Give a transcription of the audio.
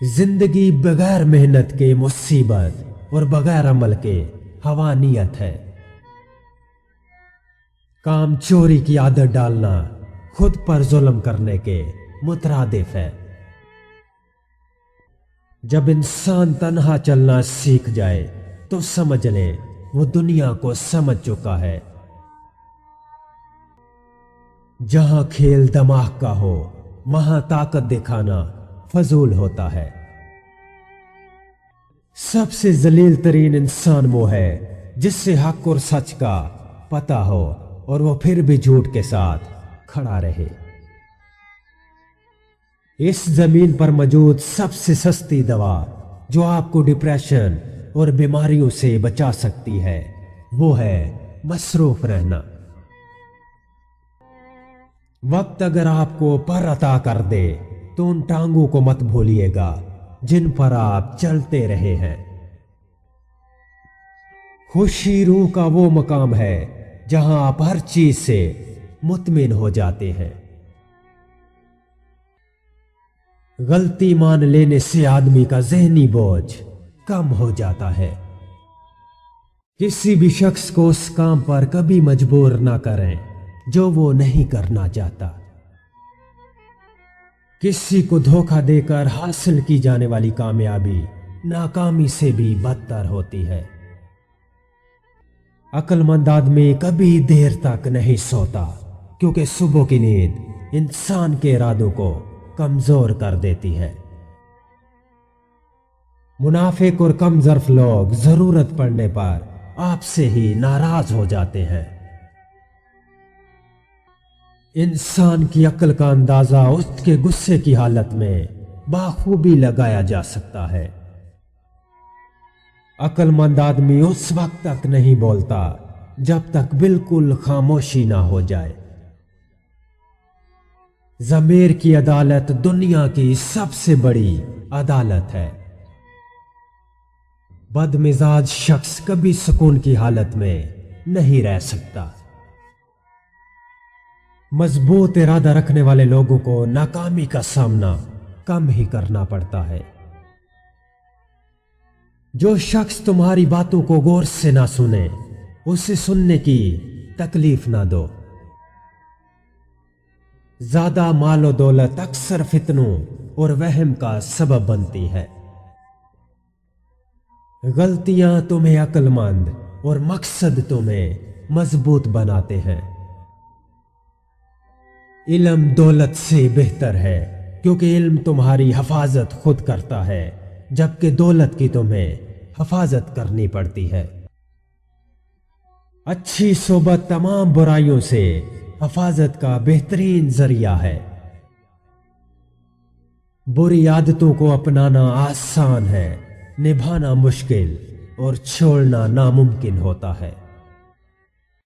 जिंदगी बगैर मेहनत के मुसीबत और बगैर अमल के हवानियत है। काम चोरी की आदत डालना खुद पर जुल्म करने के मुतरादिफ है। जब इंसान तन्हा चलना सीख जाए तो समझ ले वो दुनिया को समझ चुका है। जहां खेल दिमाग का हो वहां ताकत दिखाना फजूल होता है। सबसे जलील तरीन इंसान वो है जिससे हक और सच का पता हो और वो फिर भी झूठ के साथ खड़ा रहे। इस जमीन पर मौजूद सबसे सस्ती दवा जो आपको डिप्रेशन और बीमारियों से बचा सकती है वो है मसरूफ रहना। वक्त अगर आपको पर अता कर दे तो उन टांगों को मत भूलिएगा जिन पर आप चलते रहे हैं। खुशी रूह का वो मकाम है जहां आप हर चीज से मुतमिन हो जाते हैं। गलती मान लेने से आदमी का ज़हनी बोझ कम हो जाता है। किसी भी शख्स को उस काम पर कभी मजबूर ना करें जो वो नहीं करना चाहता। किसी को धोखा देकर हासिल की जाने वाली कामयाबी नाकामी से भी बदतर होती है। अक्लमंद आदमी कभी देर तक नहीं सोता क्योंकि सुबह की नींद इंसान के इरादों को कमजोर कर देती है। मुनाफिक और कम ज़र्फ लोग जरूरत पड़ने पर आपसे ही नाराज हो जाते हैं। इंसान की अक्ल का अंदाजा उसके गुस्से की हालत में बाखूबी लगाया जा सकता है। अक्लमंद आदमी उस वक्त तक नहीं बोलता जब तक बिल्कुल खामोशी ना हो जाए। ज़मीर की अदालत दुनिया की सबसे बड़ी अदालत है। बदमिजाज शख्स कभी सुकून की हालत में नहीं रह सकता। मजबूत इरादा रखने वाले लोगों को नाकामी का सामना कम ही करना पड़ता है। जो शख्स तुम्हारी बातों को गौर से ना सुने उसे सुनने की तकलीफ ना दो। ज्यादा मालो दौलत अक्सर फितनों और वहम का सबब बनती है। गलतियां तुम्हें अक्लमंद और मकसद तुम्हें मजबूत बनाते हैं। इल्म दौलत से बेहतर है क्योंकि इल्म तुम्हारी हिफाजत खुद करता है जबकि दौलत की तुम्हें हिफाजत करनी पड़ती है। अच्छी सोबत तमाम बुराइयों से हिफाजत का बेहतरीन जरिया है। बुरी आदतों को अपनाना आसान है, निभाना मुश्किल और छोड़ना नामुमकिन होता है।